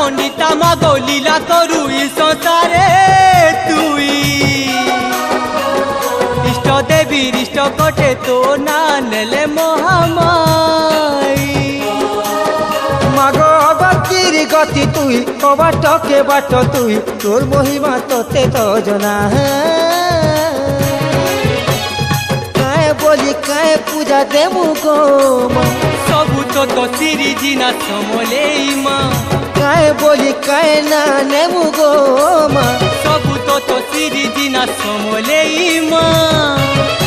पंडिता मागो लीला करू ई संसारे तुई इष्ट देवी इष्ट कटे तो ना नेले महामाई मागो भक्तिर गति तुई ओ बाट के बाट तुई तोर महिमा तोते तो जना काए बोली काए पूजा देमु गो सबू तो सिरी जिना समले माँ काए बोली काए ना नेमु गो सबू तो सिरी जिना समले माँ।